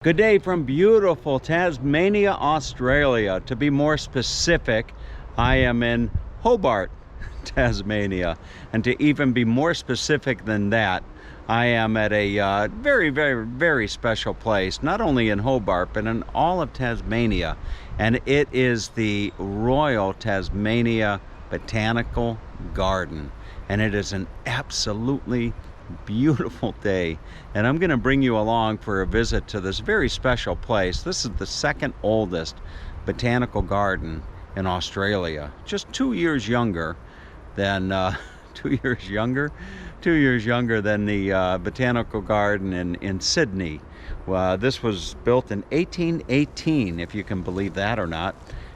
Good day from beautiful Tasmania, Australia. To be more specific, I am in Hobart, Tasmania. And to even be more specific than that, I am at a very special place, not only in Hobart, but in all of Tasmania. And it is the Royal Tasmania Botanical Garden. And it is an absolutely beautiful day, and I'm going to bring you along for a visit to this very special place. This is the second oldest botanical garden in Australia, just 2 years younger than 2 years younger than the botanical garden in Sydney. This was built in 1818, if you can believe that or not.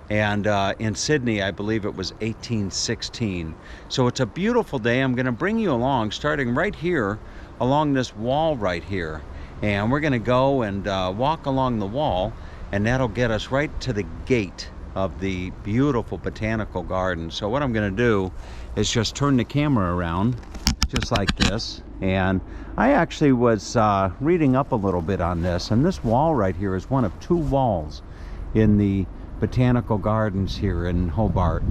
And in Sydney, I believe it was 1816. So it's a beautiful day. I'm going to bring you along, starting right here along this wall right here. And we're going to go and walk along the wall, and that'll get us right to the gate of the beautiful botanical garden. So what I'm going to do is just turn the camera around, just like this. And I actually was reading up a little bit on this, and this wall right here is one of two walls in the botanical gardens here in Hobart.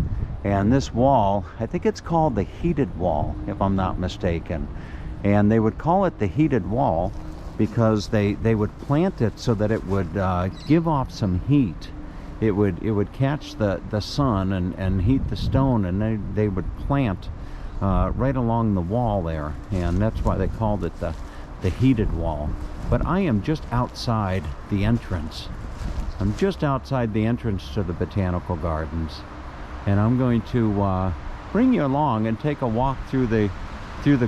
And this wall, I think it's called the heated wall, if I'm not mistaken. And they would call it the heated wall because they would plant it so that it would give off some heat. It would catch the sun and heat the stone, and they would plant right along the wall there, and that's why they called it the heated wall. But I am just outside the entrance. I'm just outside the entrance to the botanical gardens, and I'm going to bring you along and take a walk through the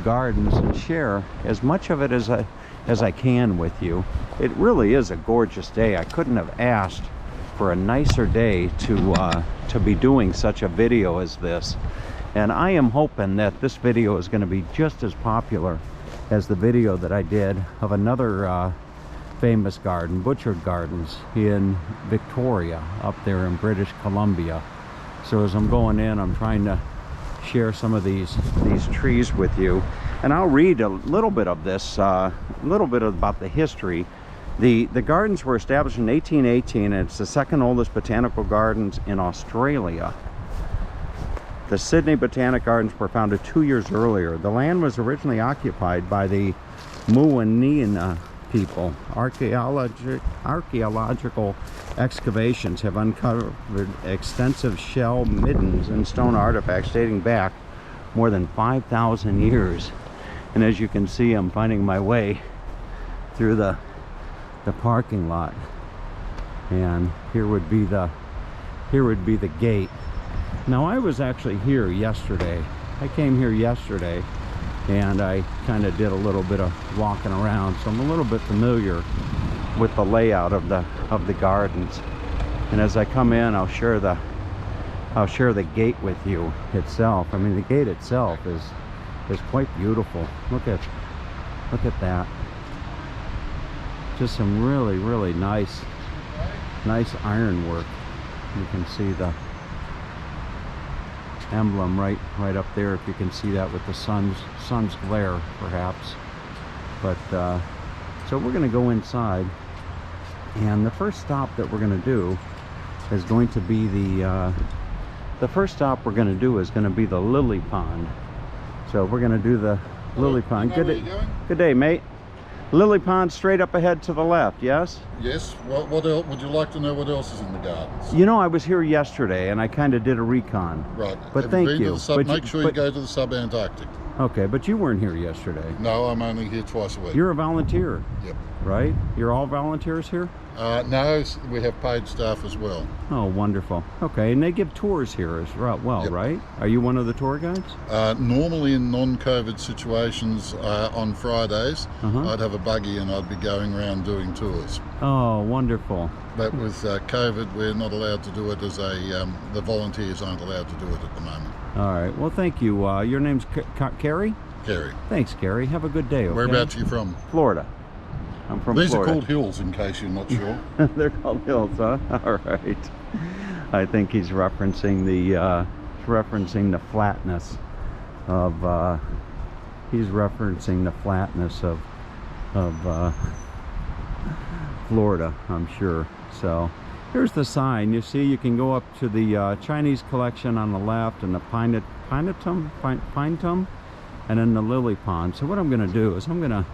gardens and share as much of it as I can with you. It really is a gorgeous day. I couldn't have asked for a nicer day to be doing such a video as this, and I am hoping that this video is going to be just as popular as the video that I did of another famous garden, Butchart Gardens, in Victoria, up there in British Columbia. So as I'm going in, I'm trying to share some of these trees with you, and I'll read a little bit of this, a little bit about the history. The gardens were established in 1818, and it's the second oldest botanical gardens in Australia. The Sydney Botanic Gardens were founded 2 years earlier. The land was originally occupied by the Muwinina people. Archaeological excavations have uncovered extensive shell middens and stone artifacts dating back more than 5,000 years. And as you can see, I'm finding my way through the parking lot, and here would be the gate. Now, I was actually here yesterday. I came here yesterday, and I kind of did a little bit of walking around, so I'm a little bit familiar with the layout of the gardens. And as I come in, I'll share the gate with you itself. I mean, the gate itself is quite beautiful. Look at that. Just some really nice ironwork. You can see the emblem right up there, if you can see that with the sun's glare perhaps. But so we're going to go inside, and the first stop that we're going to do is going to be the lily pond. So we're going to do the lily pond. Good day, mate. Lily pond straight up ahead to the left, yes? Yes. What else would you like to know? What else is in the gardens? You know, I was here yesterday, and I kind of did a recon. Right. But thank you. Make sure you go to the sub-Antarctic. Okay, but you weren't here yesterday. No, I'm only here twice a week. You're a volunteer. Yep. Right? You're all volunteers here? No, we have paid staff as well. Oh, wonderful. Okay, and they give tours here as well, Yep. Right? Are you one of the tour guides? Normally in non-COVID situations, on Fridays, I'd have a buggy and I'd be going around doing tours. Oh, wonderful. But with COVID, we're not allowed to do it as the volunteers aren't allowed to do it at the moment. All right. Well, thank you. Your name's Carrie? Carrie. Thanks, Carrie. Have a good day, okay? Whereabouts are you from? Florida. I'm from These Florida. are called hills, in case you're not sure. They're called hills, huh? All right. I think he's referencing the flatness of Florida, I'm sure. So here's the sign. You see, you can go up to the Chinese collection on the left, and the pinetum, and then the lily pond. So what I'm going to do is I'm going to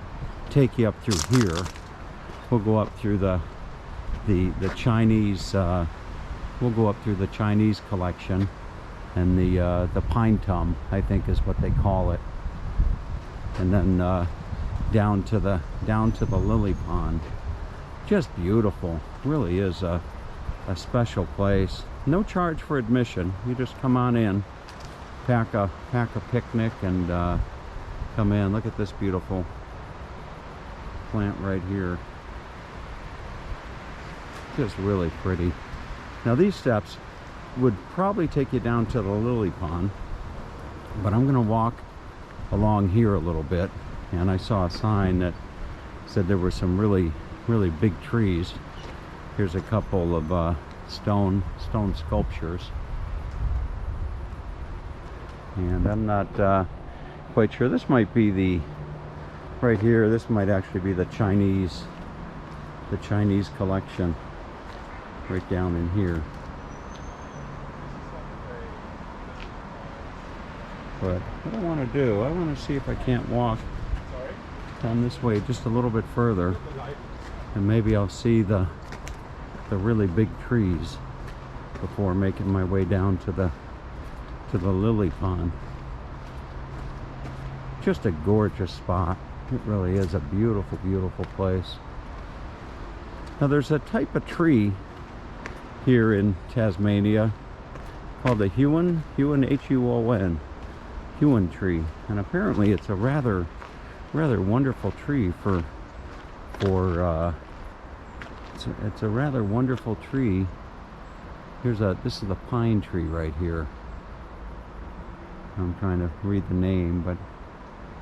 take you up through here. We'll go up through the Chinese. We'll go up through the Chinese collection, and the pinetum, I think, is what they call it, and then down to the lily pond. Just beautiful. Really is a special place. No charge for admission. You just come on in, pack a picnic, and come in. Look at this beautiful plant right here. Just really pretty. Now these steps would probably take you down to the lily pond, but I'm going to walk along here a little bit, and I saw a sign that said there were some really big trees. Here's a couple of stone sculptures, and I'm not quite sure. This might be the right here. This might actually be the Chinese collection right down in here. But what I want to do, I want to see if I can't walk down this way just a little bit further, and maybe I'll see the really big trees before making my way down to the lily pond. Just a gorgeous spot. It really is a beautiful, beautiful place. Now there's a type of tree here in Tasmania called the Huon, H-U-O-N, Huon tree, and apparently it's a rather wonderful tree for it's a rather wonderful tree. This is the pine tree right here. I'm trying to read the name, but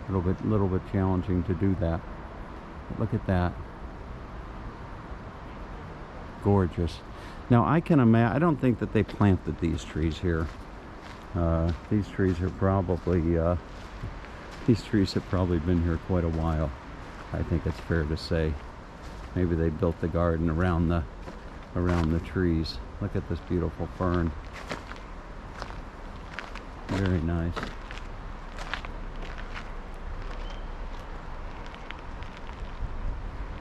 a little bit challenging to do that. But look at that. Gorgeous. Now I can imagine, I don't think that they planted these trees here. These trees have probably been here quite a while. I think it's fair to say. Maybe they built the garden around the trees. Look at this beautiful fern. Very nice.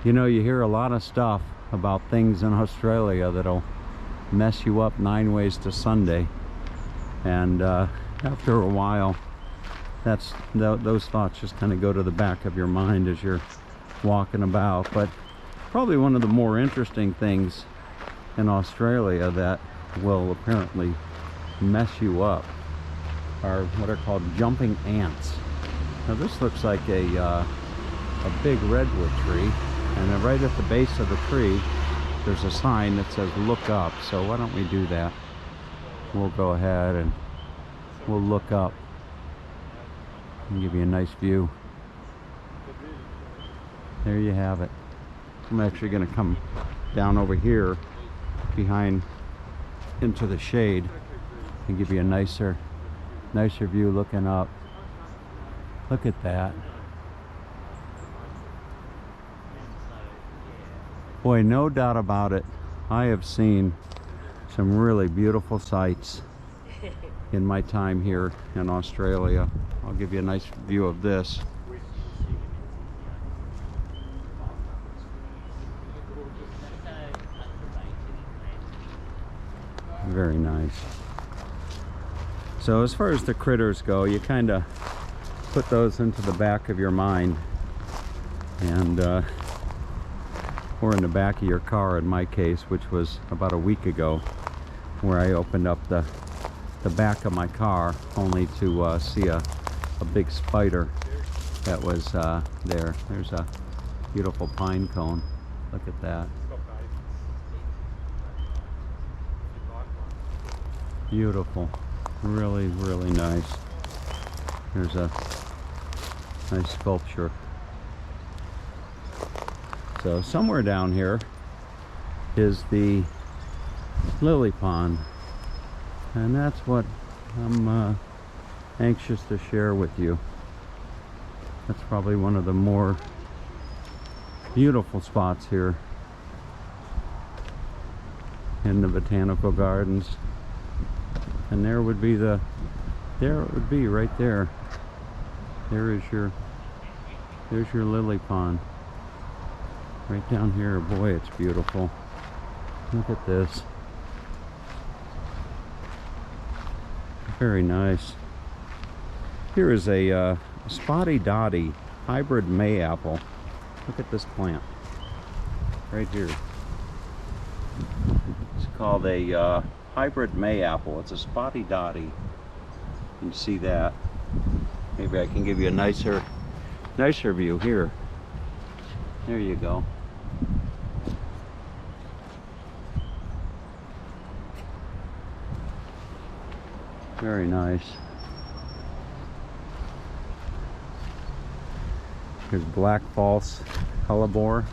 You know, you hear a lot of stuff about things in Australia that'll mess you up 9 ways to Sunday, and after a while those thoughts just kind of go to the back of your mind as you're walking about. But probably one of the more interesting things in Australia that will apparently mess you up are what are called jumping ants. Now this looks like a big redwood tree, and then right at the base of the tree there's a sign that says look up. So why don't we do that? We'll go ahead and we'll look up and give you a nice view. There you have it. I'm actually going to come down over here behind into the shade and give you a nicer view looking up. Look at that. Boy, no doubt about it, I have seen some really beautiful sights in my time here in Australia. I'll give you a nice view of this. Very nice. So as far as the critters go, you kind of put those into the back of your mind, and or in the back of your car in my case, which was about a week ago, where I opened up the back of my car only to see a big spider that was there. There's a beautiful pine cone. Look at that. Beautiful. Really, really nice. There's a nice sculpture. So somewhere down here is the lily pond, and that's what I'm anxious to share with you. That's probably one of the more beautiful spots here in the botanical gardens. And there would be the, there it would be right there. There's your lily pond. Right down here. Boy, it's beautiful. Look at this. Very nice. Here is a spotty dotty hybrid mayapple. Look at this plant. Right here. It's called a hybrid mayapple. It's a spotty dotty. You can see that. Maybe I can give you a nicer view here. There you go. Very nice. Here's black false hellebore.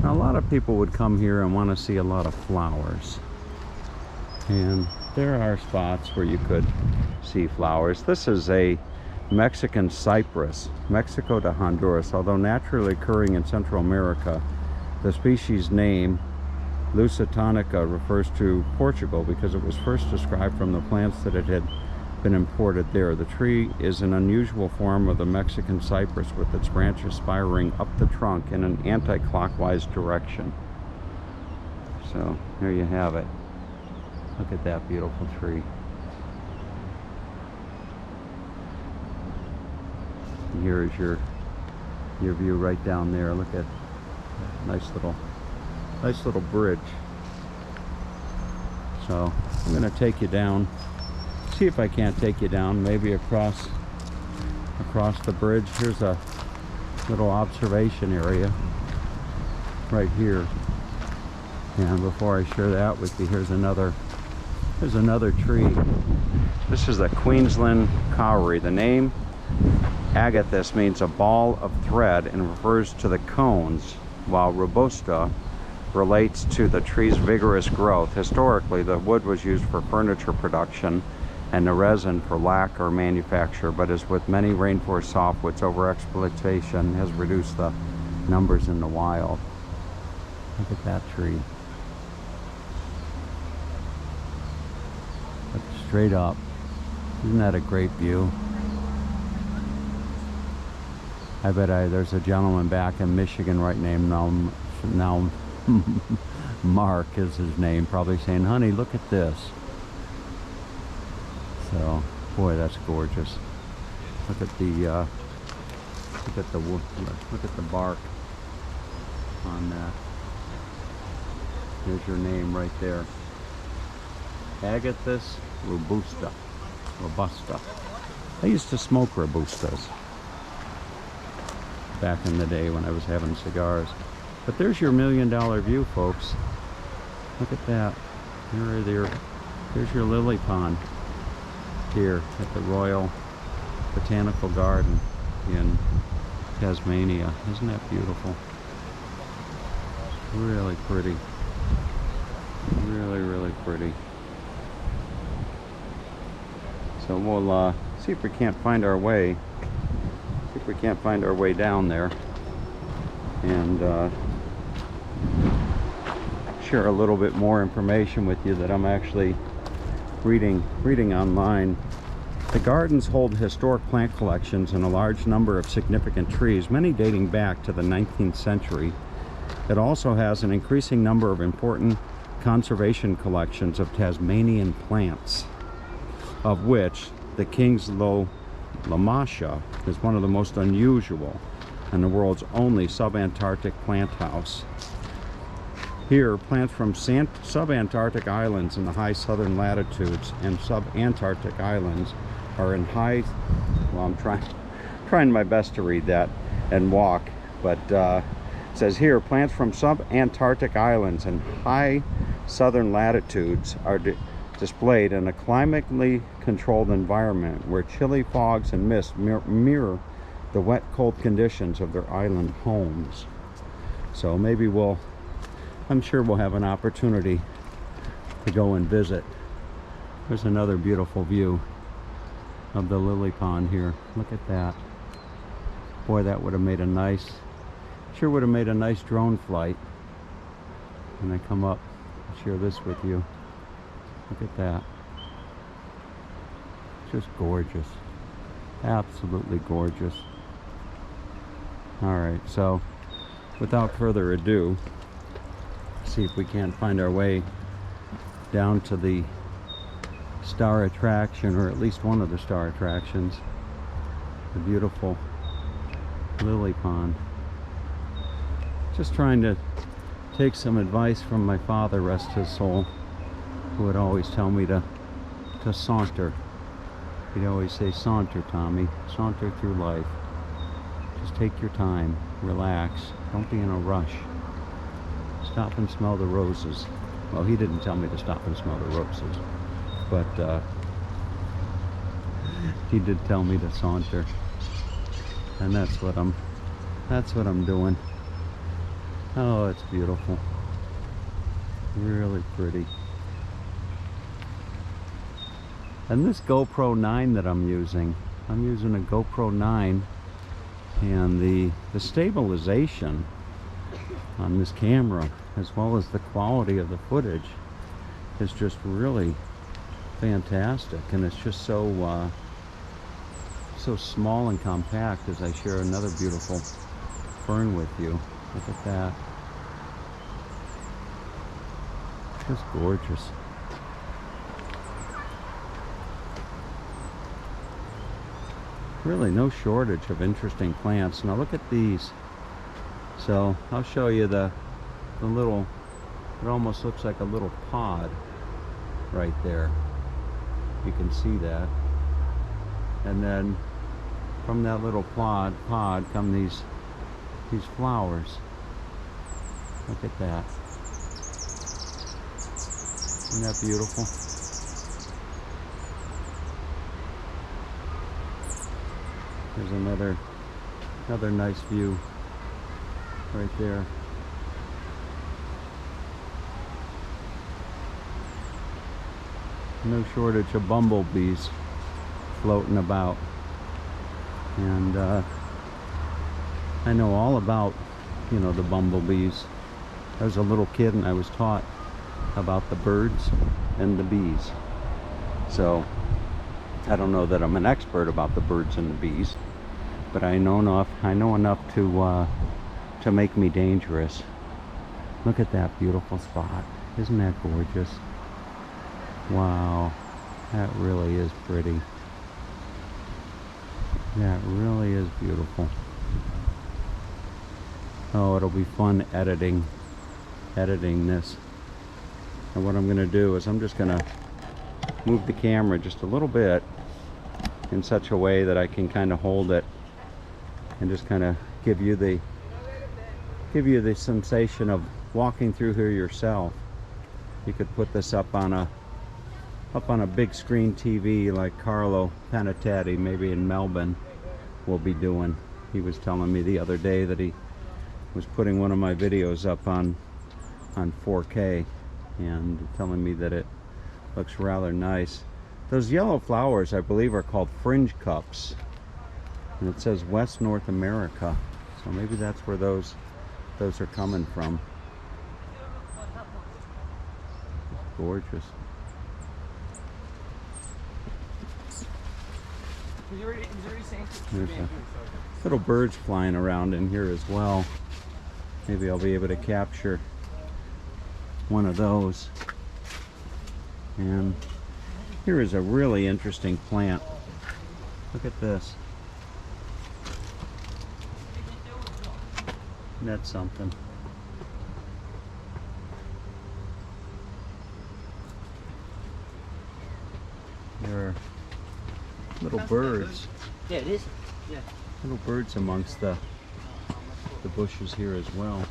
Now, a lot of people would come here and want to see a lot of flowers. And there are spots where you could see flowers. This is a Mexican cypress, Mexico to Honduras. Although naturally occurring in Central America, the species name Lusitanica refers to Portugal because it was first described from the plants that it had been imported there. The tree is an unusual form of the Mexican cypress with its branches spiraling up the trunk in an anti-clockwise direction. So there you have it. Look at that beautiful tree. And here is your view right down there. Look at that nice little bridge. So I'm going to take you down. See if I can't take you down, maybe across the bridge. Here's a little observation area right here. And before I share that with you, here's another tree. This is the Queensland Cowrie. The name agathis means a ball of thread and refers to the cones, while robusta relates to the tree's vigorous growth. Historically, the wood was used for furniture production and the resin for lacquer manufacture, but as with many rainforest softwoods, overexploitation has reduced the numbers in the wild. Look at that tree. Look straight up. Isn't that a great view? I bet there's a gentleman back in Michigan right named now Mark is his name, probably saying, honey, look at this. So, boy, that's gorgeous. Look at the wood. Look at the bark on that. There's your name right there. Agathis robusta. I used to smoke robustas back in the day when I was having cigars. But there's your $1 million view, folks. Look at that. There's your lily pond here at the Royal Botanical Garden in Tasmania. Isn't that beautiful? Really pretty. Really, really pretty. So we'll see if we can't find our way. See if we can't find our way down there and share a little bit more information with you that I'm actually reading online. The gardens hold historic plant collections and a large number of significant trees, many dating back to the 19th century. It also has an increasing number of important conservation collections of Tasmanian plants, of which the King's Lomatia is one of the most unusual and the world's only subantarctic plant house. Here, plants from subantarctic islands in the high southern latitudes and subantarctic islands are in high, well, I'm trying my best to read that and walk, but it says here, plants from subantarctic islands and high southern latitudes are displayed in a climatically controlled environment where chilly fogs and mist mirror the wet, cold conditions of their island homes. So maybe I'm sure we'll have an opportunity to go and visit. There's another beautiful view of the lily pond here. Look at that. Boy, that would have made a nice, sure would have made a nice drone flight. and I come up and share this with you. Look at that. Just gorgeous. Absolutely gorgeous. Alright, so without further ado, see if we can't find our way down to the star attraction, or at least one of the star attractions, the beautiful lily pond. Just trying to take some advice from my father, rest his soul, who would always tell me to saunter. He'd always say, saunter, Tommy, saunter through life. Just take your time, relax, don't be in a rush. Stop and smell the roses. Well, he didn't tell me to stop and smell the roses, but he did tell me to saunter, and that's what I'm doing. Oh, it's beautiful, really pretty. And this GoPro 9 that I'm using a GoPro 9, and the stabilization on this camera, as well as the quality of the footage, is just really fantastic. And it's just so so small and compact as I share another beautiful fern with you. Look at that. Just gorgeous. Really no shortage of interesting plants. Now look at these. So I'll show you the little, it almost looks like a little pod right there. You can see that. And then from that little pod come these flowers. Look at that. Isn't that beautiful? There's another nice view right there. No shortage of bumblebees floating about, and I know all about, you know, the bumblebees. I was a little kid and I was taught about the birds and the bees. So I don't know that I'm an expert about the birds and the bees, but I know enough to make me dangerous. Look at that beautiful spot. Isn't that gorgeous? Wow, that really is pretty. That really is beautiful. Oh, it'll be fun editing this. And what I'm going to do is I'm just going to move the camera just a little bit in such a way that I can kind of hold it and just kind of give you the sensation of walking through here yourself. You could put this up on a big screen TV like Carlo Panatatti, maybe in Melbourne, will be doing. He was telling me the other day that he was putting one of my videos up on 4K, and telling me that it looks rather nice. Those yellow flowers, I believe, are called fringe cups, and it says West North America, so maybe that's where those are coming from. It's gorgeous. There's little birds flying around in here as well. Maybe I'll be able to capture one of those. And here is a really interesting plant. Look at this. Isn't that something? There are little birds. Yeah, it is. Yeah. Little birds amongst the bushes here as well.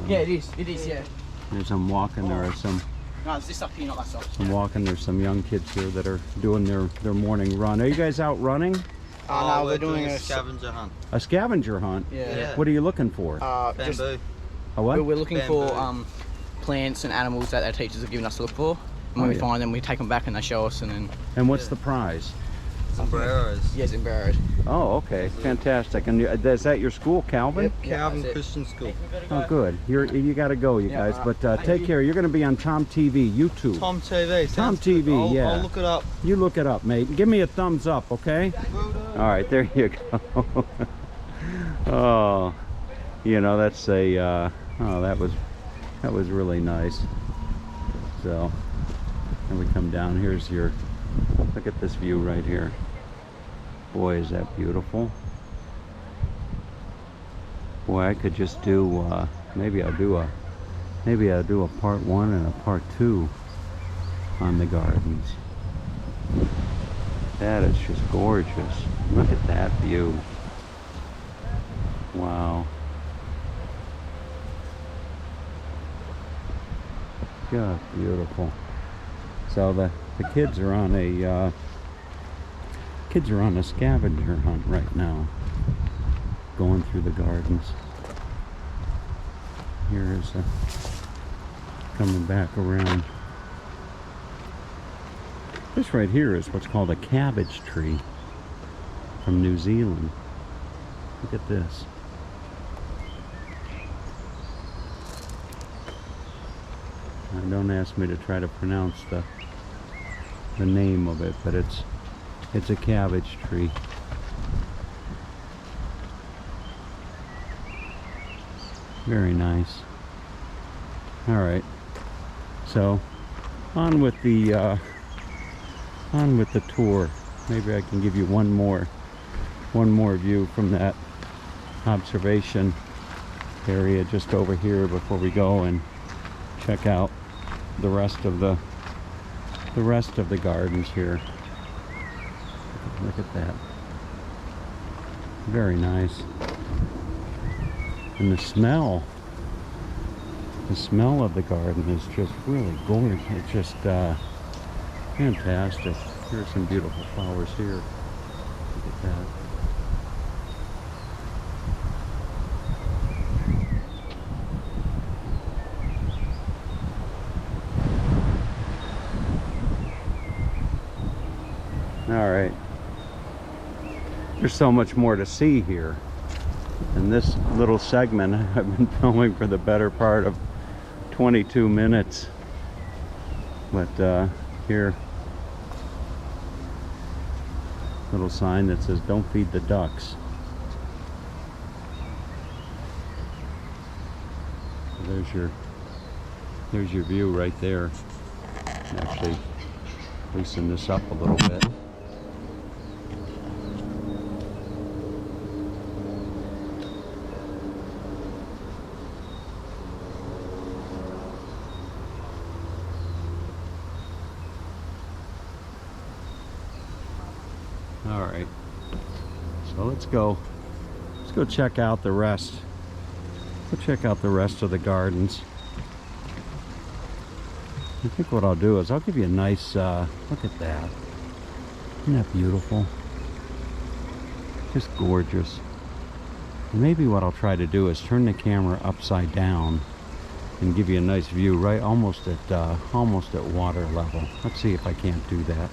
Yeah, it is. It is. Yeah. There's some walking. There are some. No, it's this up here, not that side. I'm walking. There's some young kids here that are doing their morning run. Are you guys out running? No, we're doing a scavenger hunt. A scavenger hunt? Yeah. What are you looking for? Just, Bamboo. A what? we're looking Bamboo. for plants and animals that our teachers have given us to look for. And when we find them, we take them back and they show us. And then And what's the prize? Sombreros. Yeah, sombreros. Oh, okay, fantastic. And is that your school, Calvin? Calvin that's it. Christian School. Oh, good. You got to go, you Yeah, guys. alright. But take care. You're going to be on Tom TV, YouTube. Tom TV. Tom sounds good. TV, yeah. I'll look it up. You look it up, mate. Give me a thumbs up, okay? All right, there you go. Oh, you know, that's a. Oh, that was really nice. So, and we come down. Here's your. Look at this view right here. Boy, is that beautiful. Boy, I could just do. Maybe I'll do a part 1 and a part 2 on the gardens. That is just gorgeous. Look at that view. Wow. Just beautiful. So the kids are on a scavenger hunt right now, going through the gardens. Here is coming back around. This right here is what's called a cabbage tree from New Zealand. Look at this. Don't ask me to try to pronounce the name of it, but it's a cabbage tree. Very nice. All right, so on with the tour. Maybe I can give you one more view from that observation area just over here before we go and check out the rest of the gardens here. Look at that. Very nice. And the smell of the garden is just really gorgeous. It's just fantastic. Here's some beautiful flowers here. Look at that. All right. There's so much more to see here. In this little segment, I've been filming for the better part of 22 minutes. But here, little sign that says "Don't feed the ducks." There's your view right there. Actually, loosen this up a little bit. All right, so let's go check out the rest. Go check out the rest of the gardens. I think what I'll do is I'll give you a nice look at that. Isn't that beautiful? Just gorgeous. And maybe what I'll try to do is turn the camera upside down and give you a nice view right almost at water level. Let's see if I can't do that.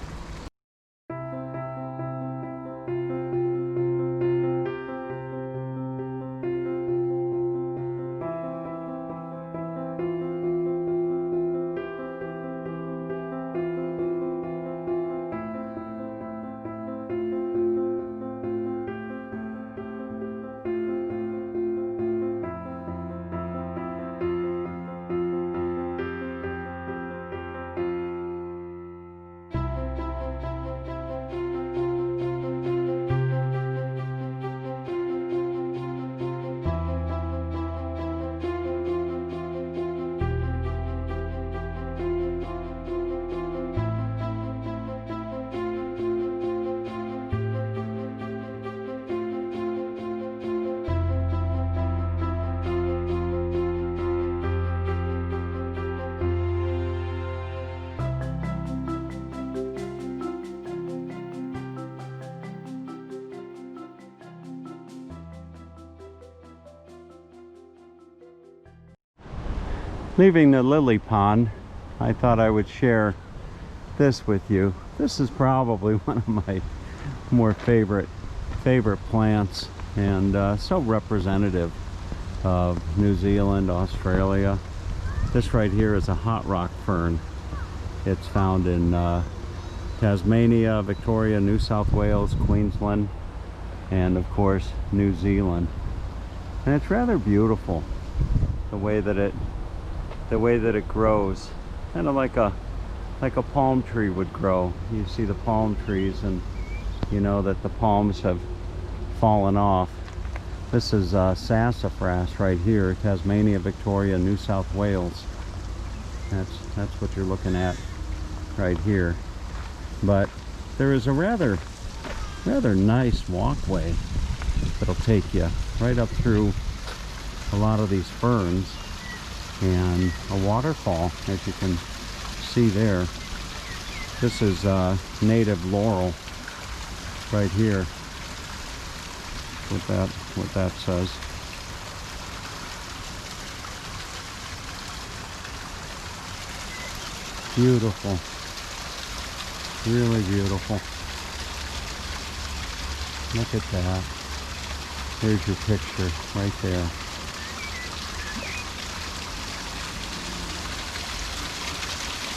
Leaving the lily pond, I thought I would share this with you. This is probably one more favorite plants, and so representative of New Zealand, Australia. This right here is a hot rock fern. It's found in Tasmania, Victoria, New South Wales, Queensland, and of course New Zealand. And it's rather beautiful, the way that it grows, kind of like a palm tree would grow. You see the palm trees, and you know that the palms have fallen off. This is sassafras right here, Tasmania, Victoria, New South Wales. That's what you're looking at right here. But there is a rather nice walkway that'll take you right up through a lot of these ferns, and a waterfall, as you can see there. This is native laurel right here. What that says. Beautiful, really beautiful. Look at that. There's your picture right there.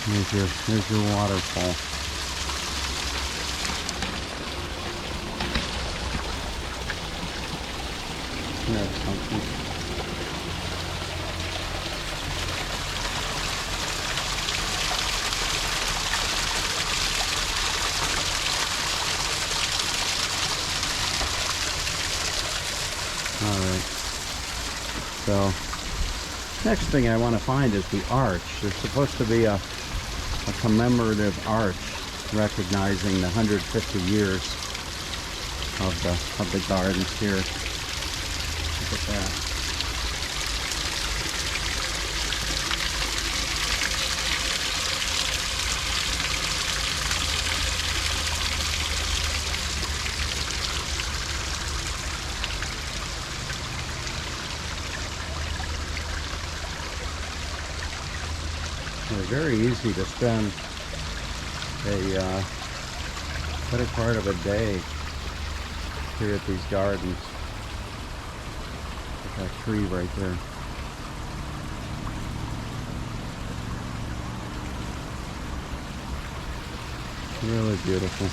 There's your waterfall. There's something. Alright. So, next thing I want to find is the arch. There's supposed to be a commemorative arch recognizing the 150 years of the gardens here. Look at that. They're very easy to spend a better part of a day here at these gardens. Look at that tree right there. Really beautiful.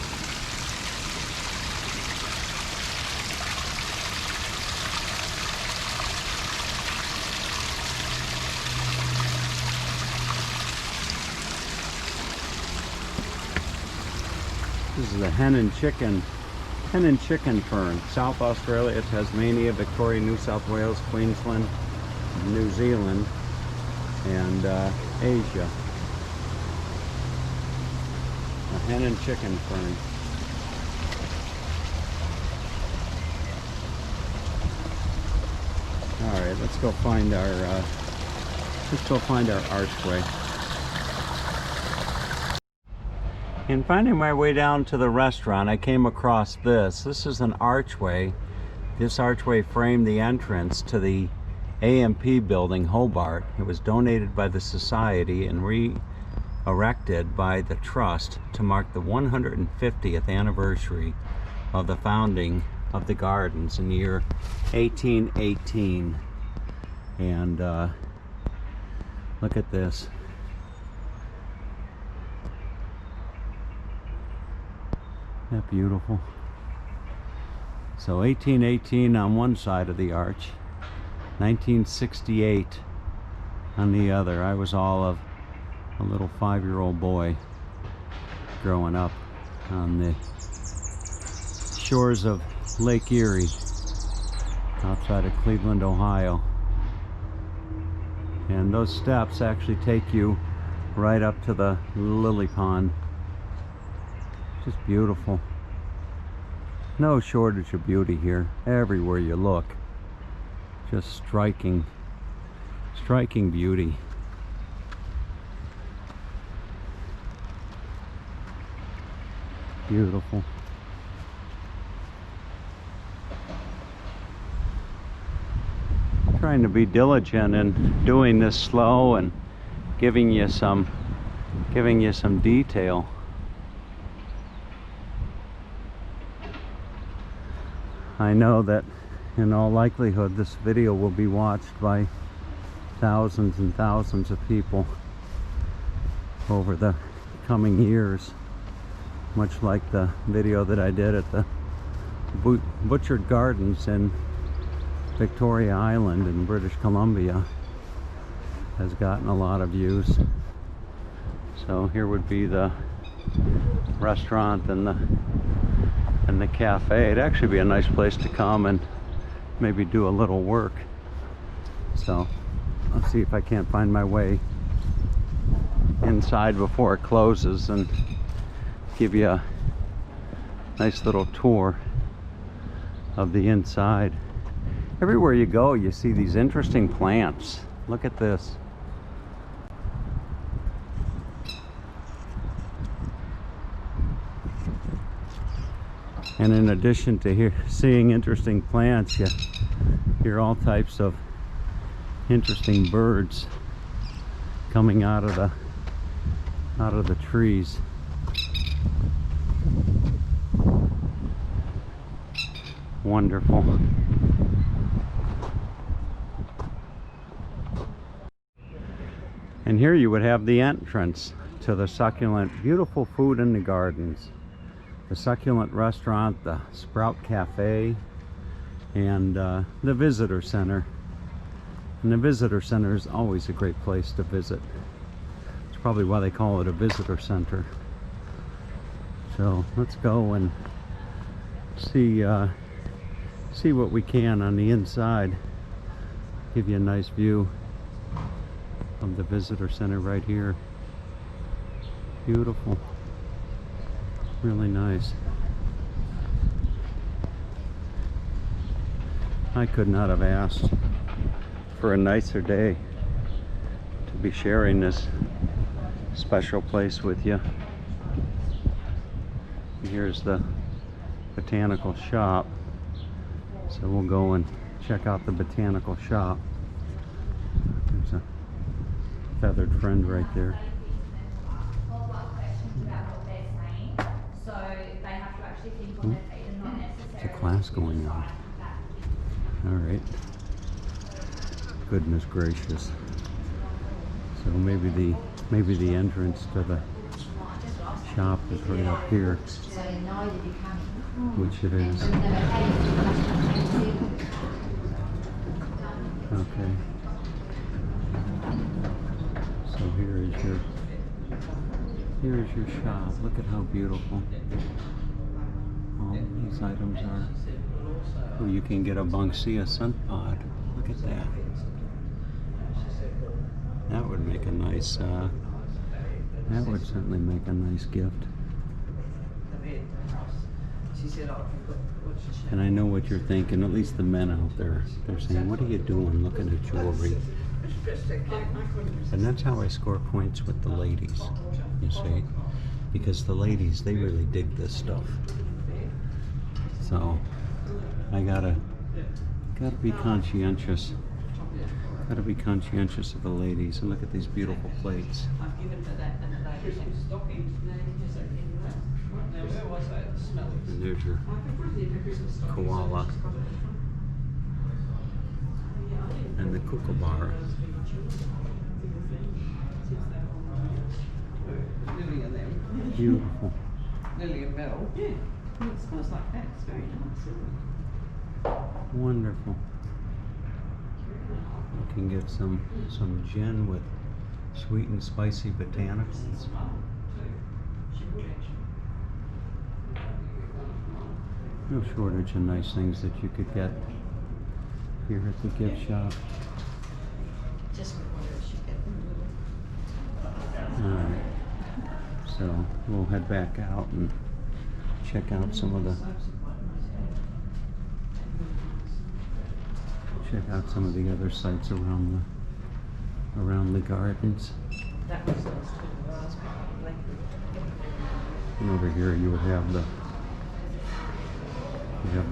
This is a hen and chicken fern. South Australia, Tasmania, Victoria, New South Wales, Queensland, New Zealand, and Asia. A hen and chicken fern. All right, let's go find our archway. In finding my way down to the restaurant, I came across this. This is an archway. This archway framed the entrance to the AMP building, Hobart. It was donated by the Society and re-erected by the Trust to mark the 150th anniversary of the founding of the gardens in the year 1818. And look at this. Isn't that beautiful? So 1818 on one side of the arch, 1968 on the other. I was all of a little 5-year-old boy growing up on the shores of Lake Erie outside of Cleveland, Ohio. And those steps actually take you right up to the lily pond. Just beautiful. No shortage of beauty here. Everywhere you look, just striking beauty. Beautiful. Trying to be diligent in doing this slow and giving you some detail. I know that in all likelihood this video will be watched by thousands and thousands of people over the coming years, much like the video that I did at the Butchered Gardens in Victoria Island in British Columbia has gotten a lot of views. So here would be the restaurant and the cafe. It'd actually be a nice place to come and maybe do a little work. So I'll see if I can't find my way inside before it closes and give you a nice little tour of the inside. Everywhere you go you see these interesting plants. Look at this. And in addition to seeing interesting plants, you hear all types of interesting birds coming out of the trees. Wonderful. And here you would have the entrance to the succulent, beautiful food in the gardens. The succulent restaurant, the Sprout Cafe, and the visitor center. And the visitor center is always a great place to visit. It's probably why they call it a visitor center. So let's go and see what we can on the inside. Give you a nice view of the visitor center right here. Beautiful. Really nice. I could not have asked for a nicer day to be sharing this special place with you. Here's the botanical shop. So we'll go and check out the botanical shop. There's a feathered friend right there. There's a class going on. All right. Goodness gracious. So maybe the entrance to the shop is right up here, which it is. Okay. So here is your shop. Look at how beautiful all these items are. Oh, you can get a Banksia scent pod. Look at that. That would make a nice, that would certainly make a nice gift. And I know what you're thinking, at least the men out there. They're saying, what are you doing looking at jewelry? And that's how I score points with the ladies, you see. Because the ladies, they really dig this stuff. So I gotta be conscientious. Gotta be conscientious of the ladies. And look at these beautiful plates. And there's your koala and the kookaburra. Beautiful. Lily and Mel. Yeah. It smells like that. It's very nice. Wonderful. You can get some gin with sweet and spicy botanicals. No shortage of nice things that you could get here at the gift shop. Alright, so we'll head back out and check out some of the other sites around the gardens. And over here you would have the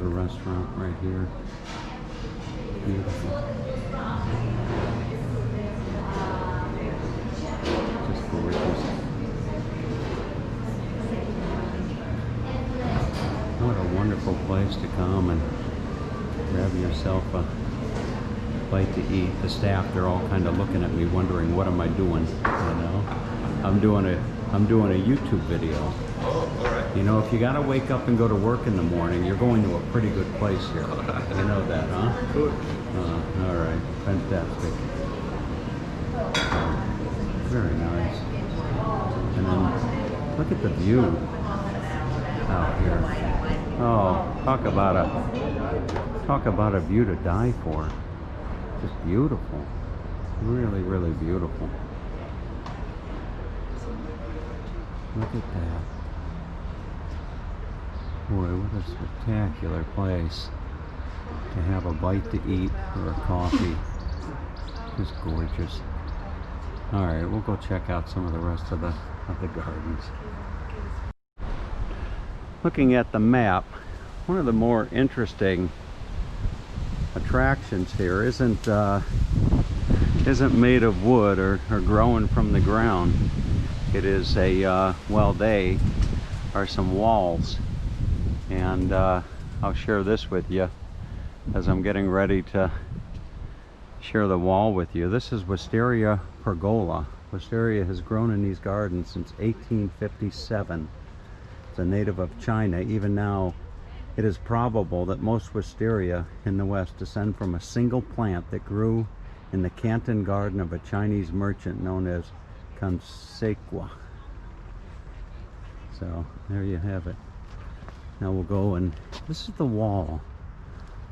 restaurant right here. Beautiful. Just gorgeous. What a wonderful place to come and Grab yourself a bite to eat. The staff, they're all kind of looking at me wondering what am I doing, you know? I'm doing a YouTube video. Oh, all right. You know, if you gotta wake up and go to work in the morning, you're going to a pretty good place here. You know that, huh? Good. All right, fantastic. Very nice. And then look at the view out here. Oh, talk about a view to die for. Just beautiful. Really, really beautiful. Look at that. Boy, what a spectacular place to have a bite to eat or a coffee. Just gorgeous. All right, we'll go check out some of the rest of the gardens. Looking at the map, one of the more interesting attractions here isn't made of wood or growing from the ground. It is a well, they are some walls, and I'll share this with you as I'm getting ready to share the wall with you. This is Wisteria pergola. Wisteria has grown in these gardens since 1857. It's a native of China. Even now, it is probable that most wisteria in the West descend from a single plant that grew in the Canton garden of a Chinese merchant known as Kansekwa. So there you have it. Now we'll go, and this is the wall.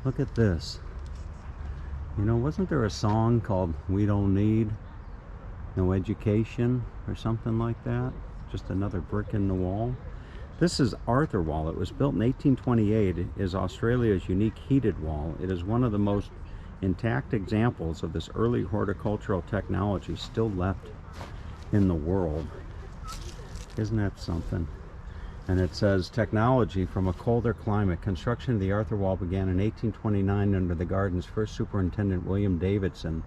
Look at this. You know, wasn't there a song called "We Don't Need No Education" or something like that? Just another brick in the wall. This is Arthur Wall. It was built in 1828. It is Australia's unique heated wall. It is one of the most intact examples of this early horticultural technology still left in the world. Isn't that something? And it says, technology from a colder climate. Construction of the Arthur Wall began in 1829 under the garden's first superintendent, William Davidson.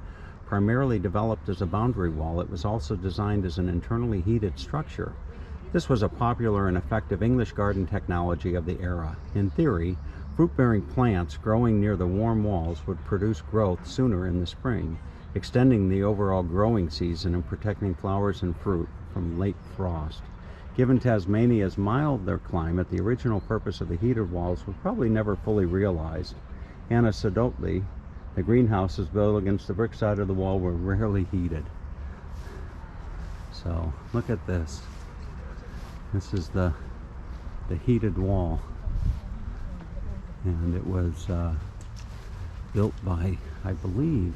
Primarily developed as a boundary wall, it was also designed as an internally heated structure. This was a popular and effective English garden technology of the era. In theory, fruit-bearing plants growing near the warm walls would produce growth sooner in the spring, extending the overall growing season and protecting flowers and fruit from late frost. Given Tasmania's milder climate, the original purpose of the heated walls was probably never fully realized. Anecdotally, the greenhouses built against the brick side of the wall were rarely heated. So, look at this. This is the heated wall, and it was built by, I believe,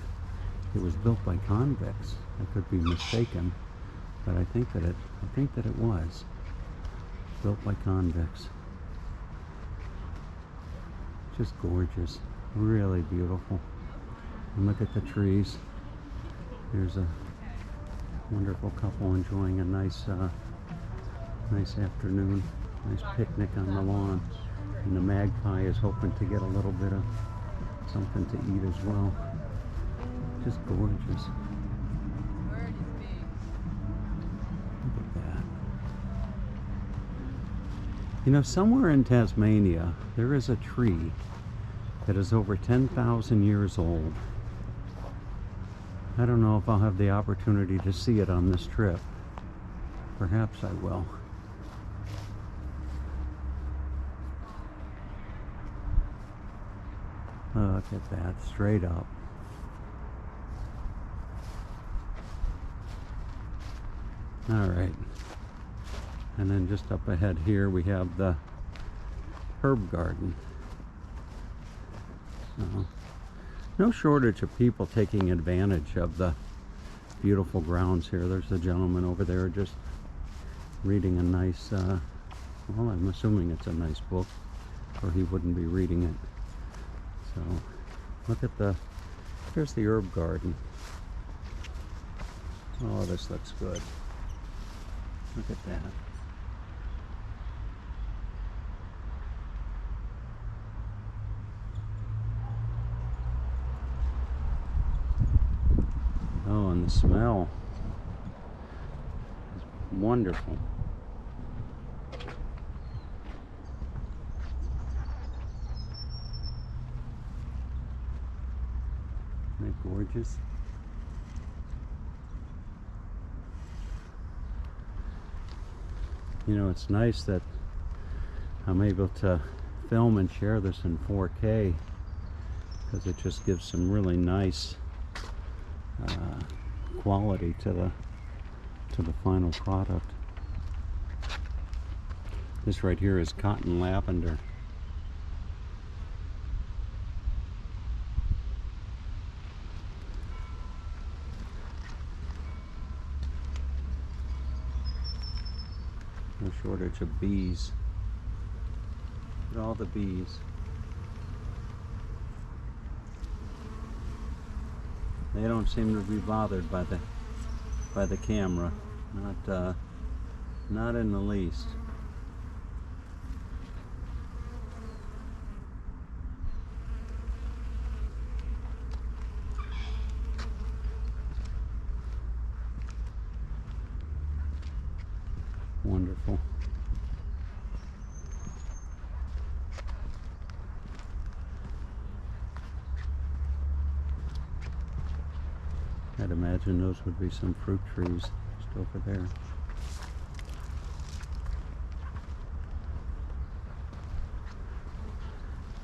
it was built by convicts. I could be mistaken, but I think that it was built by convicts. Just gorgeous, really beautiful. And look at the trees. There's a wonderful couple enjoying a nice afternoon, nice picnic on the lawn, and the magpie is hoping to get a little bit of something to eat as well. Just gorgeous. Look at that. You know, somewhere in Tasmania there is a tree that is over 10,000 years old. I don't know if I'll have the opportunity to see it on this trip. Perhaps I will. Look at that, straight up. All right. And then just up ahead here we have the herb garden. So, no shortage of people taking advantage of the beautiful grounds here. There's a gentleman over there just reading a nice, well, I'm assuming it's a nice book, or he wouldn't be reading it. So, look at there's the herb garden. Oh, this looks good. Look at that. Oh, and the smell is wonderful. Gorgeous. You know, it's nice that I'm able to film and share this in 4K because it just gives some really nice quality to the final product. This right here is cotton lavender. No shortage of bees. Look at all the bees. They don't seem to be bothered by the camera. Not in the least. Wonderful. I'd imagine those would be some fruit trees just over there.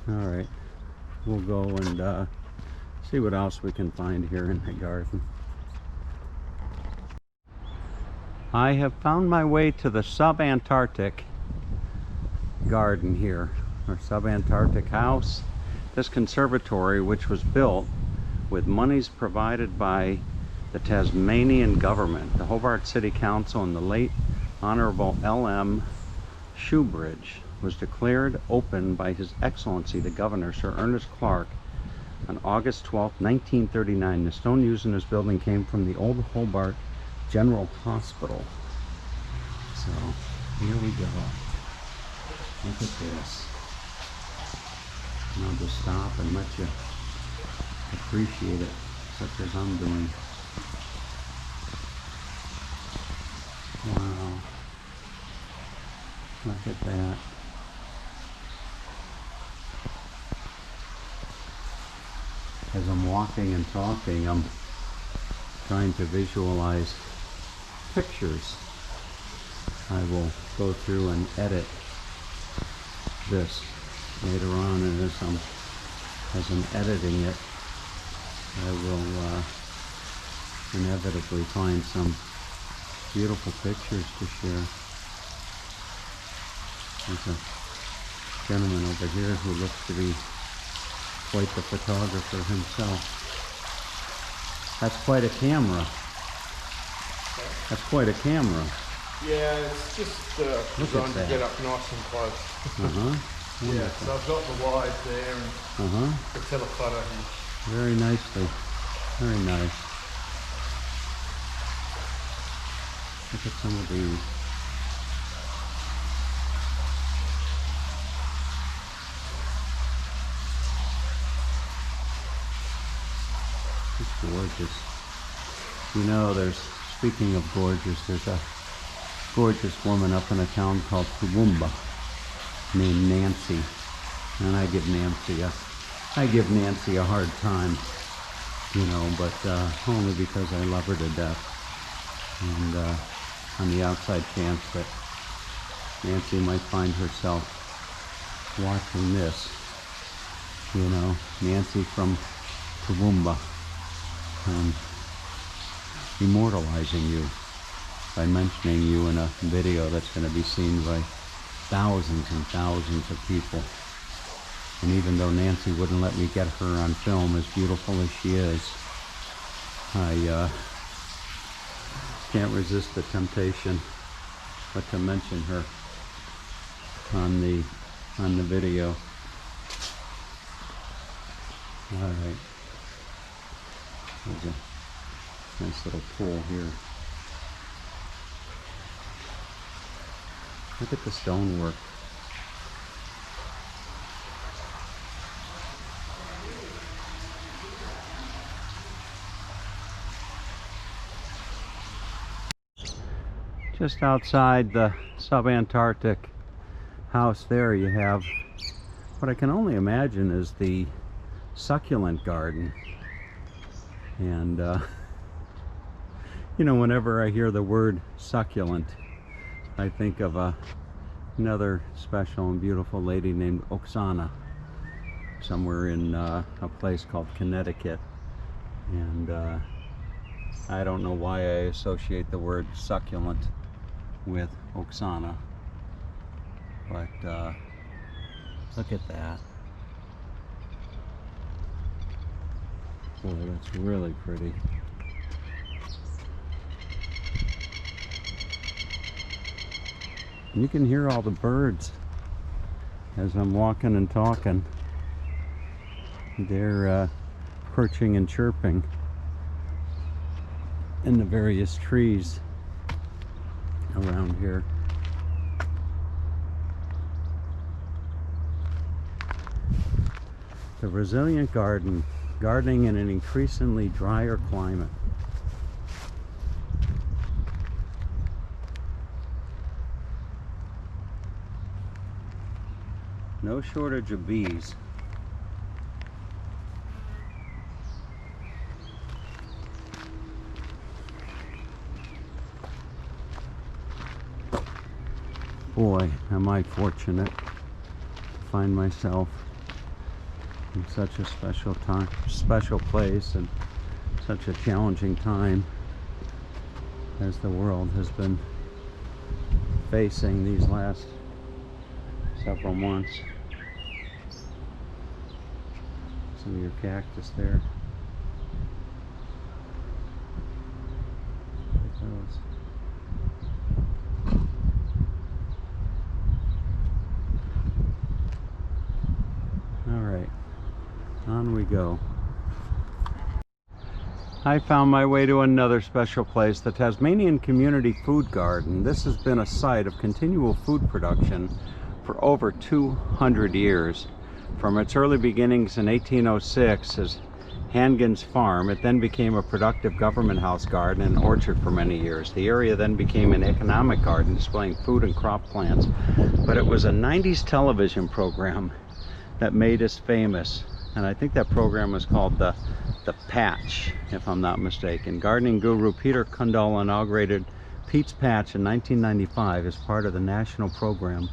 All right, we'll go and see what else we can find here in the garden. I have found my way to the subantarctic garden here, or subantarctic house. This conservatory, which was built with monies provided by the Tasmanian government, the Hobart City Council, and the late Honorable L.M. Shoebridge, was declared open by His Excellency the Governor, Sir Ernest Clark, on August 12, 1939. The stone used in this building came from the old Hobart General Hospital. So here we go. Look at this. And I'll just stop and let you appreciate it, such as I'm doing. Wow. Look at that. As I'm walking and talking, I'm trying to visualize pictures. I will go through and edit this later on, and as I'm editing it, I will inevitably find some beautiful pictures to share. There's a gentleman over here who looks to be quite the photographer himself. That's quite a camera. That's quite a camera. Yeah, it's just designed to get up nice and close. Yeah, so I've got the wide there and the telephoto here. Very nicely. Very nice. Look at some of these. It's gorgeous. You know, speaking of gorgeous, there's a gorgeous woman up in a town called Toowoomba named Nancy. And I give Nancy a hard time, you know, but only because I love her to death. And on the outside chance that Nancy might find herself watching this, you know, Nancy from Toowoomba, immortalizing you by mentioning you in a video that's going to be seen by thousands and thousands of people. And even though Nancy wouldn't let me get her on film, as beautiful as she is, I can't resist the temptation but to mention her on the video. All right. There's a nice little pool here. Look at the stonework. Just outside the subantarctic house there, you have what I can only imagine is the succulent garden. And you know, whenever I hear the word succulent, I think of another special and beautiful lady named Oksana, somewhere in a place called Connecticut. And I don't know why I associate the word succulent with Oksana, but look at that. Boy, that's really pretty. You can hear all the birds as I'm walking and talking. They're perching and chirping in the various trees around here. The resilient garden, gardening in an increasingly drier climate. No shortage of bees. Boy, am I fortunate to find myself in such a special place, and such a challenging time as the world has been facing these last several months. Some of your cactus there. Look at those. Alright, on we go. I found my way to another special place, the Tasmanian Community Food Garden. This has been a site of continual food production for over 200 years. From its early beginnings in 1806 as Hangan's Farm, it then became a productive government house garden and orchard for many years. The area then became an economic garden displaying food and crop plants. But it was a 90s television program that made us famous, and I think that program was called the Patch, if I'm not mistaken. Gardening guru Peter Kundal inaugurated Pete's Patch in 1995 as part of the national program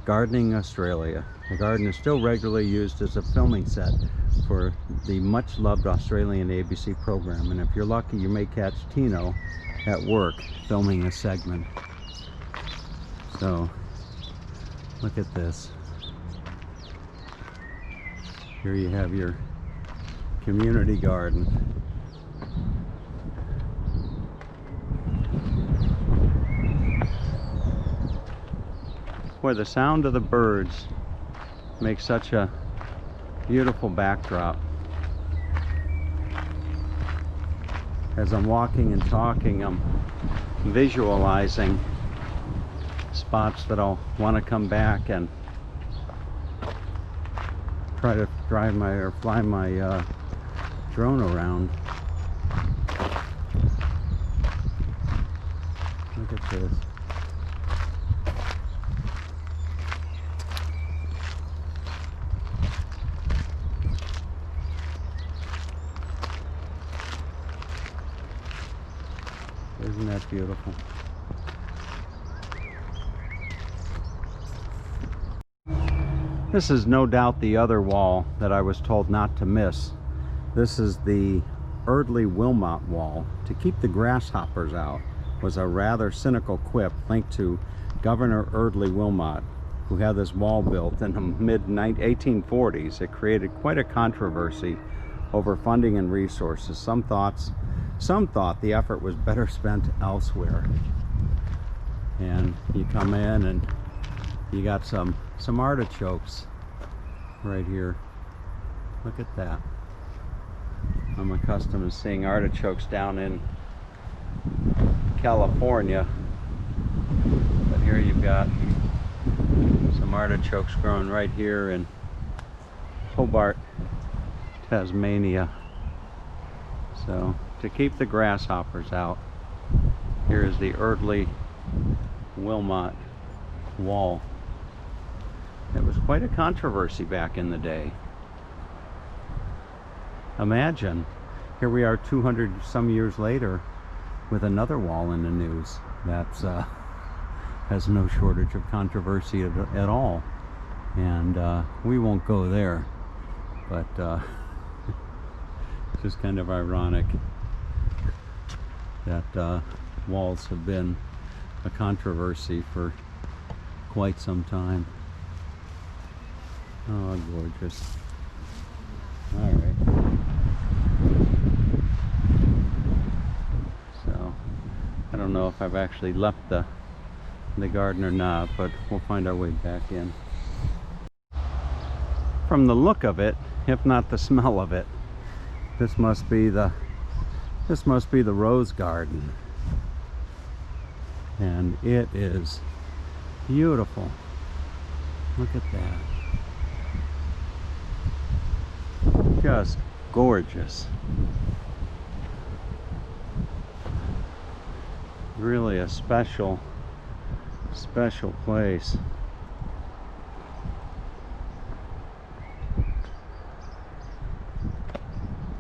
Gardening Australia. The garden is still regularly used as a filming set for the much loved Australian ABC program, and if you're lucky you may catch Tino at work filming a segment. So look at this. Here you have your community garden. Boy, the sound of the birds makes such a beautiful backdrop. As I'm walking and talking, I'm visualizing spots that I'll want to come back and try to drive my or fly my drone around. Look at this. Isn't that beautiful? This is no doubt the other wall that I was told not to miss. This is the Eardley Wilmot wall. To keep the grasshoppers out was a rather cynical quip linked to Governor Eardley Wilmot, who had this wall built in the mid-1840s. It created quite a controversy over funding and resources. Some thought the effort was better spent elsewhere. And you come in and you got some artichokes right here. Look at that. I'm accustomed to seeing artichokes down in California, but here you've got some artichokes growing right here in Hobart, Tasmania. So to keep the grasshoppers out, here is the Eardley Wilmot wall. It was quite a controversy back in the day. Imagine here we are 200 some years later with another wall in the news that's has no shortage of controversy at all. And we won't go there, but it's just kind of ironic that walls have been a controversy for quite some time. Oh, gorgeous. All right. So, I don't know if I've actually left the garden or not, but we'll find our way back in. From the look of it, if not the smell of it, this must be the rose garden. And it is beautiful. Look at that. Just gorgeous. Really a special place.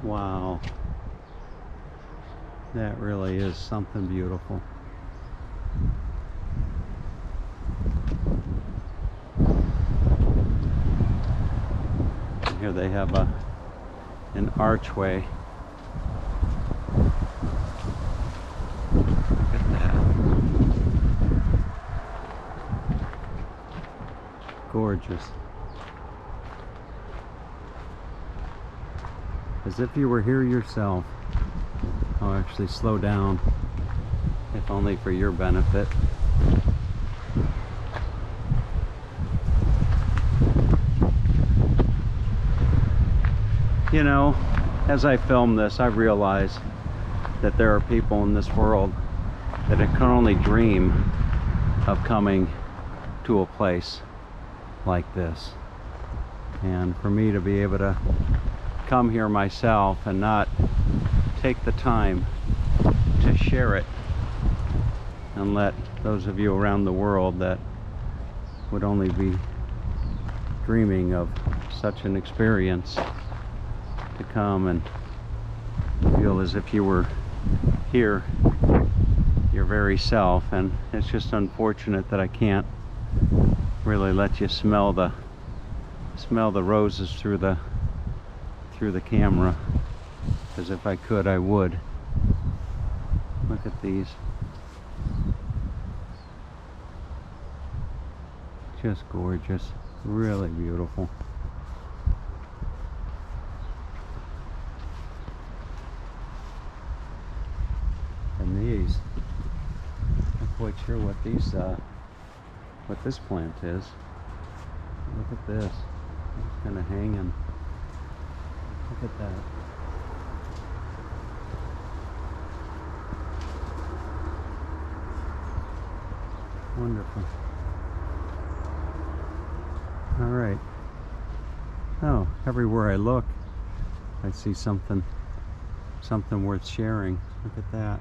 Wow. That really is something beautiful. Here they have an archway. Look at that. Gorgeous. As if you were here yourself. I'll actually slow down, if only for your benefit. You know, as I film this, I realize that there are people in this world that can only dream of coming to a place like this. And for me to be able to come here myself and not take the time to share it and let those of you around the world that would only be dreaming of such an experience to come and feel as if you were here your very self. And it's just unfortunate that I can't really let you smell the roses through the camera, because if I could, I would. Look at these. Just gorgeous. Really beautiful. And these, I'm not quite sure what this plant is. Look at this. It's kind of hanging. Look at that. Wonderful. All right. Oh, everywhere I look, I see something worth sharing. Look at that.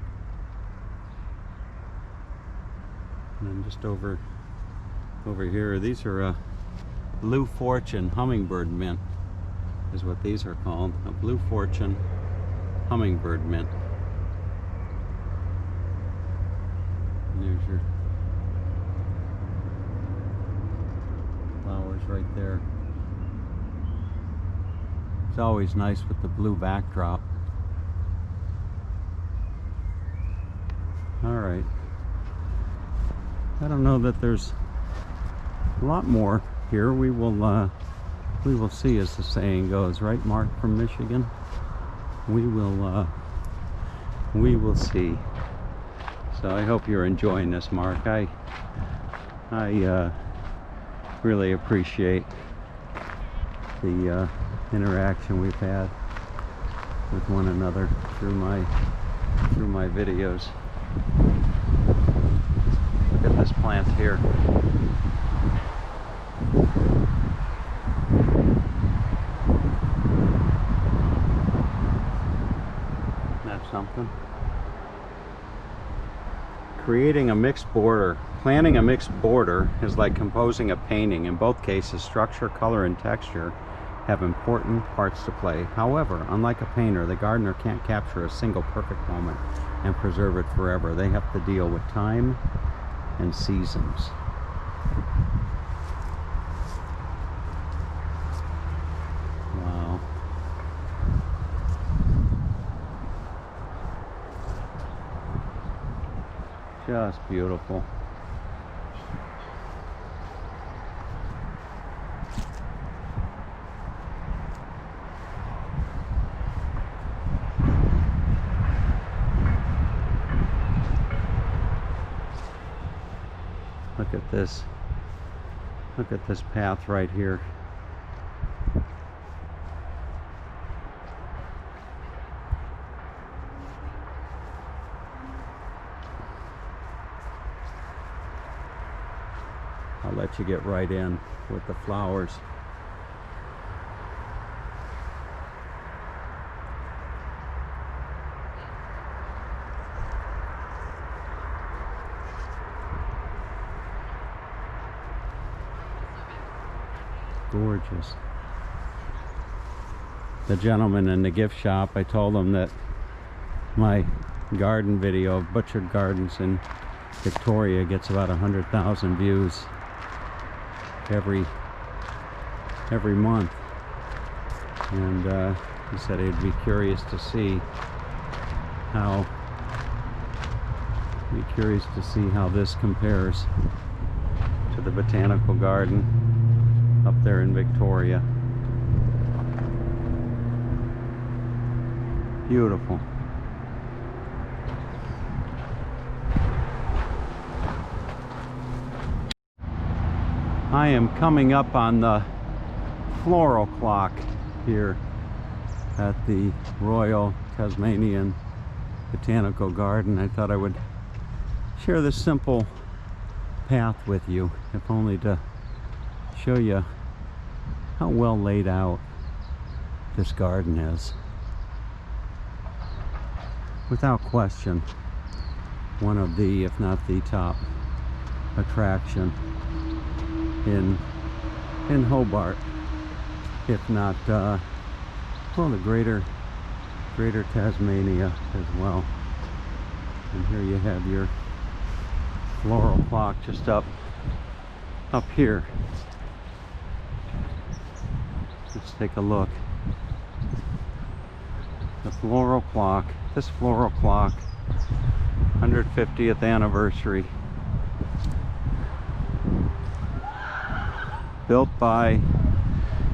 And then just over here, these are Blue Fortune hummingbird mint, is what these are called. A Blue Fortune hummingbird mint. And there's your flowers right there. It's always nice with the blue backdrop. All right. I don't know that there's a lot more here. We will see, as the saying goes, right, Mark from Michigan? We will see. So I hope you're enjoying this, Mark. I really appreciate the interaction we've had with one another through my videos. Look at this plant here. That's something. Creating a mixed border. Planning a mixed border is like composing a painting. In both cases, structure, color, and texture have important parts to play. However, unlike a painter, the gardener can't capture a single perfect moment and preserve it forever. They have to deal with time and seasons. Wow. Just beautiful. Look at this. Look at this path right here. I'll let you get right in with the flowers. Gorgeous. The gentleman in the gift shop, I told him that my garden video of butchered gardens in Victoria gets about 100,000 views every month, and he said he'd be curious to see how this compares to the botanical garden up there in Victoria. Beautiful. I am coming up on the floral clock here at the Royal Tasmanian Botanical Garden. I thought I would share this simple path with you, if only to show you how well laid out this garden is. Without question, one of the, if not the top attraction in Hobart, if not well, the greater Tasmania as well. And here you have your floral clock just up here. Let's take a look. The floral clock, this floral clock, 150th anniversary. Built by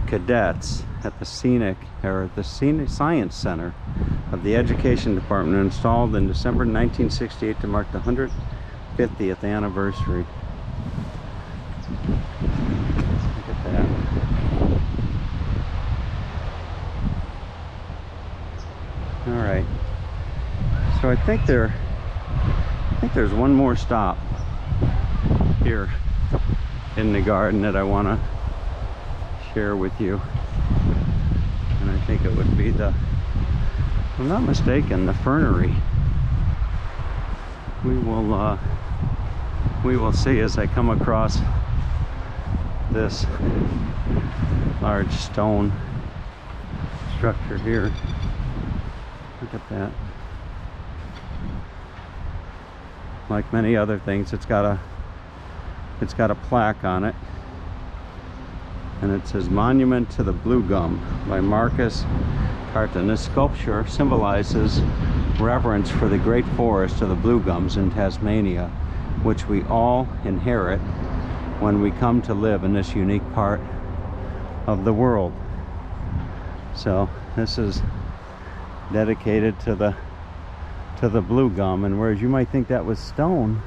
cadets at the Science Center of the Education Department, installed in December 1968 to mark the 150th anniversary. Look at that. All right. So I think there's one more stop here in the garden that I want to share with you, and I think it would be the, if I'm not mistaken, the fernery. We will see as I come across this large stone structure here. Look at that. Like many other things, it's got a plaque on it, and it says Monument to the Blue Gum by Marcus Carton. This sculpture symbolizes reverence for the great forest of the blue gums in Tasmania, which we all inherit when we come to live in this unique part of the world. So this is dedicated to the blue gum, and whereas you might think that was stone,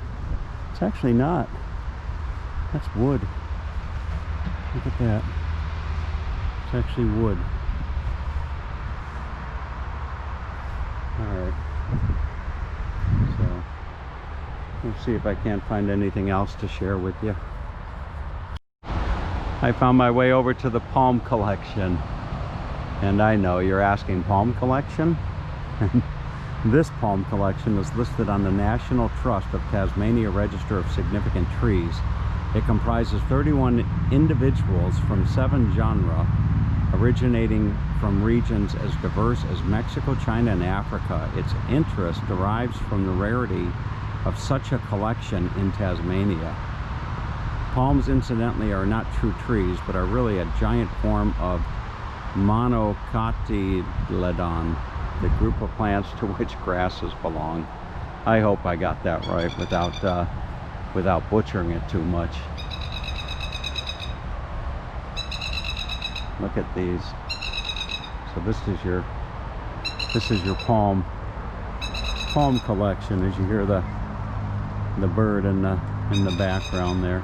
it's actually not. That's wood. Look at that. It's actually wood. Alright. So, we'll see if I can't find anything else to share with you. I found my way over to the palm collection. And I know you're asking, palm collection? This palm collection is listed on the National Trust of Tasmania Register of Significant Trees. It comprises 31 individuals from 7 genera originating from regions as diverse as Mexico, China, and Africa. Its interest derives from the rarity of such a collection in Tasmania. Palms, incidentally, are not true trees, but are really a giant form of Monocotyledon, the group of plants to which grasses belong. I hope I got that right without butchering it too much. Look at these. So this is your palm collection, as you hear the bird in the background there.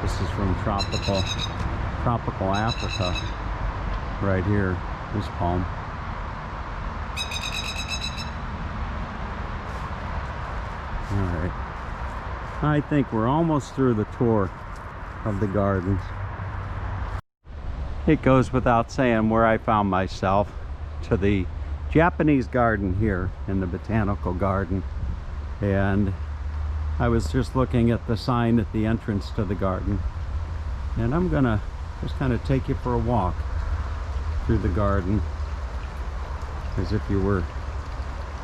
This is from tropical Africa, right here, this palm. All right, I think we're almost through the tour of the gardens. It goes without saying where I found myself, to the Japanese garden here in the Botanical Garden. And I was just looking at the sign at the entrance to the garden, and I'm gonna just kind of take you for a walk through the garden as if you were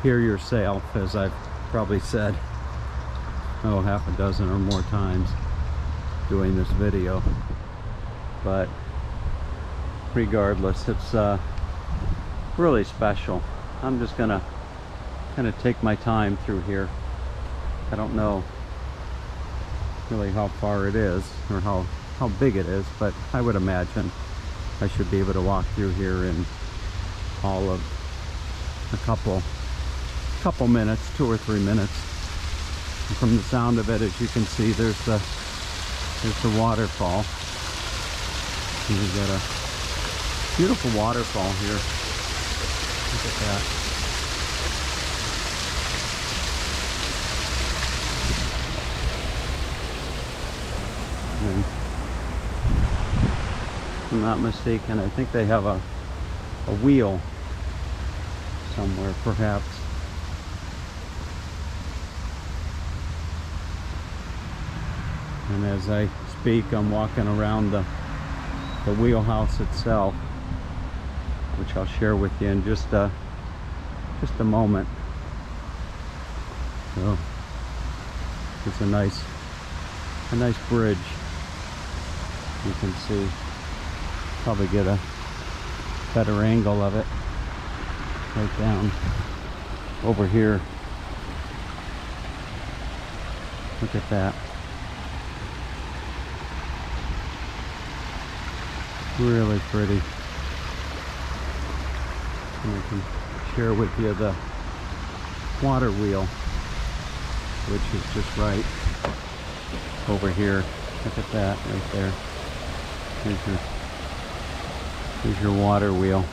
here yourself, as I've probably said half a dozen or more times doing this video. But regardless, it's really special. I'm just gonna kind of take my time through here. I don't know really how far it is or how big it is, but I would imagine I should be able to walk through here in all of a couple minutes, 2 or 3 minutes. And from the sound of it, as you can see, there's the waterfall. And we've got a beautiful waterfall here. Look at that. And if I'm not mistaken, I think they have a wheel somewhere, perhaps. And as I speak, I'm walking around the wheelhouse itself, which I'll share with you in just a moment. So it's a nice bridge. You can see, probably get a better angle of it right down over here. Look at that. Really pretty. And I can share with you the water wheel, which is just right over here. Look at that right there. Here's your water wheel.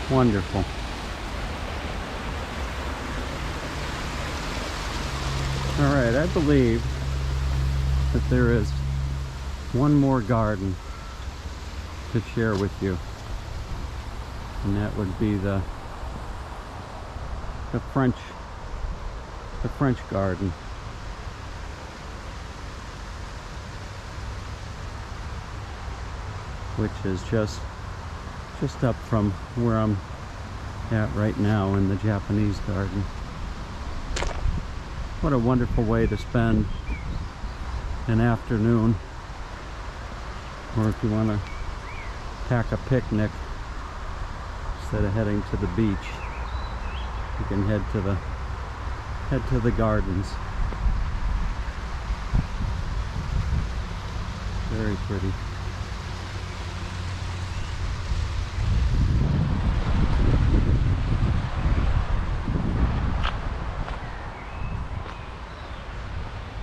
Wonderful. All right, I believe that there is one more garden to share with you, and that would be the French garden. Which is just up from where I'm at right now in the Japanese garden. What a wonderful way to spend an afternoon, or if you want to pack a picnic instead of heading to the beach, you can head to the gardens. Very pretty.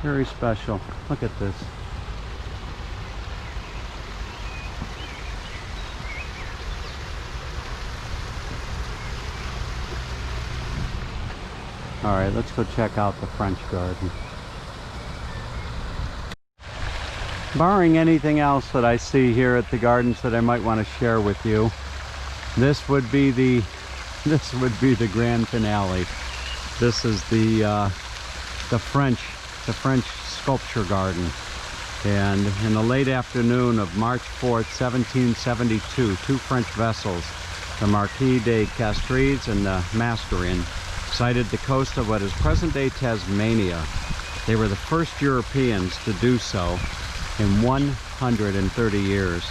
Very special. Look at this. All right, let's go check out the French garden. Barring anything else that I see here at the gardens that I might want to share with you, this would be the this would be the grand finale. This is the French sculpture garden. And in the late afternoon of March 4th, 1772, two French vessels, the Marquis de Castries and the Mascarin, sighted the coast of what is present-day Tasmania. They were the first Europeans to do so in 130 years.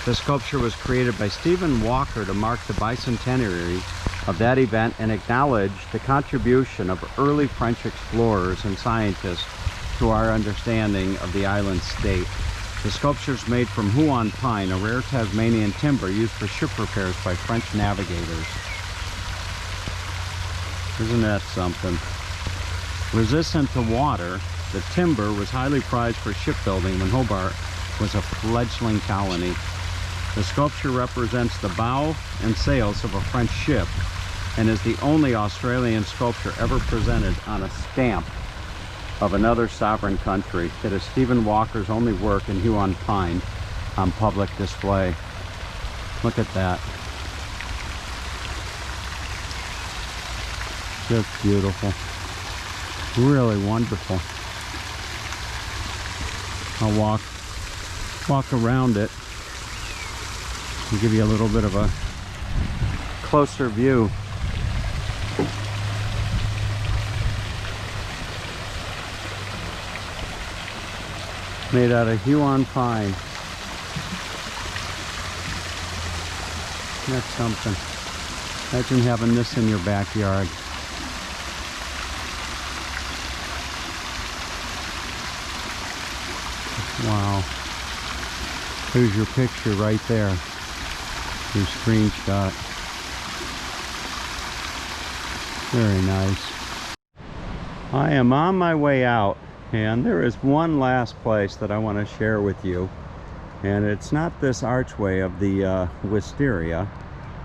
The sculpture was created by Stephen Walker to mark the bicentenary of that event and acknowledge the contribution of early French explorers and scientists to our understanding of the island state. The sculpture is made from Huon pine, a rare Tasmanian timber used for ship repairs by French navigators. Isn't that something? Resistant to water, the timber was highly prized for shipbuilding when Hobart was a fledgling colony. The sculpture represents the bow and sails of a French ship and is the only Australian sculpture ever presented on a stamp of another sovereign country. It is Stephen Walker's only work in Huon pine on public display. Look at that. Just beautiful. Really wonderful. I'll walk around it and give you a little bit of a closer view. Made out of Huon pine. That's something. Imagine having this in your backyard. Wow. Here's your picture right there. Your screenshot. Very nice. I am on my way out, and there is one last place that I want to share with you. And it's not this archway of the wisteria,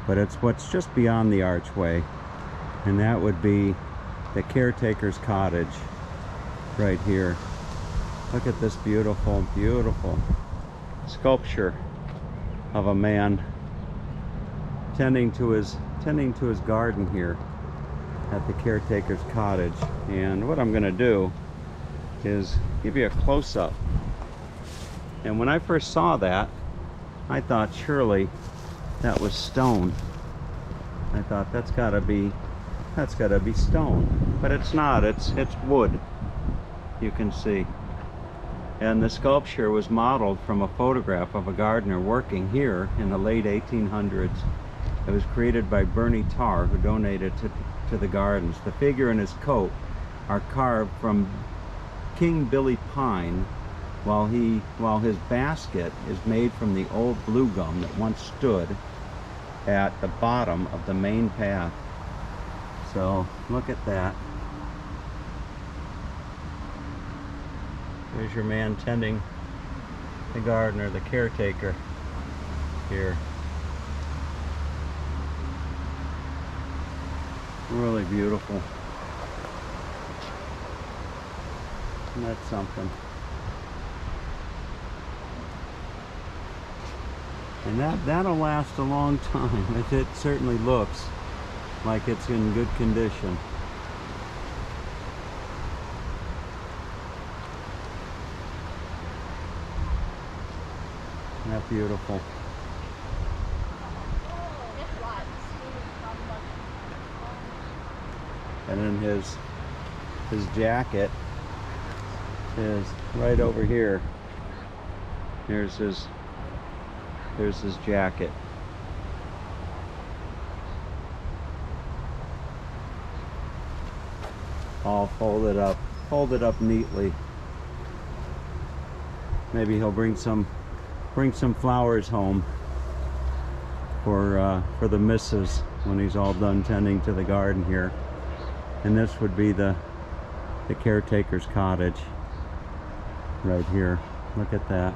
but it's what's just beyond the archway. And that would be the caretaker's cottage right here. Look at this beautiful, beautiful sculpture of a man tending to his garden here at the caretaker's cottage. And what I'm going to do is give you a close-up. And when I first saw that, I thought surely that was stone. I thought that's gotta be stone, but it's not. It's wood. You can see. And the sculpture was modeled from a photograph of a gardener working here in the late 1800s. It was created by Bernie Tarr, who donated to the gardens. The figure and his coat are carved from King Billy pine, while his basket is made from the old blue gum that once stood at the bottom of the main path. So look at that. There's your man tending the gardener, the caretaker here. Really beautiful. Isn't that something? And that'll last a long time. It certainly looks like it's in good condition. Isn't that beautiful? And then his jacket is right over here. Here's his jacket. All folded up neatly. Maybe he'll bring some flowers home for the missus when he's all done tending to the garden here. And this would be the caretaker's cottage right here. Look at that.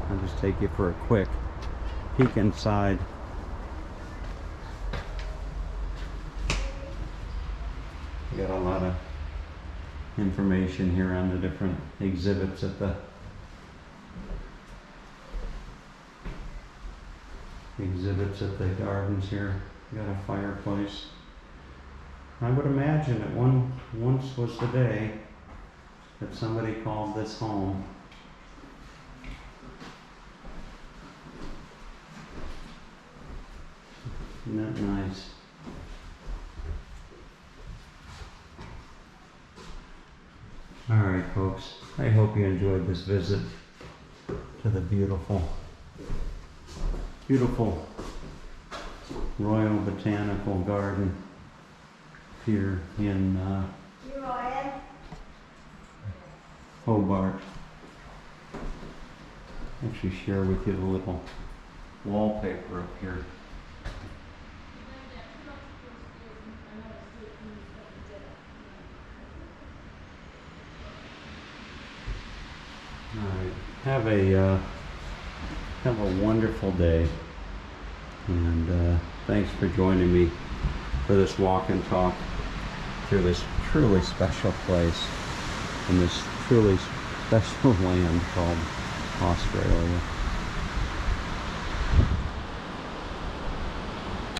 I'll just take you for a quick peek inside. We got a lot of information here on the different exhibits at exhibits at the gardens here. Got a fireplace. I would imagine that once was the day that somebody called this home. Isn't that nice? Alright folks, I hope you enjoyed this visit to the beautiful Royal Botanical Garden here in Hobart. Actually share with you the little wallpaper up here. Alright, have a wonderful day, and thanks for joining me for this walk and talk through this truly special place in this truly special land called Australia.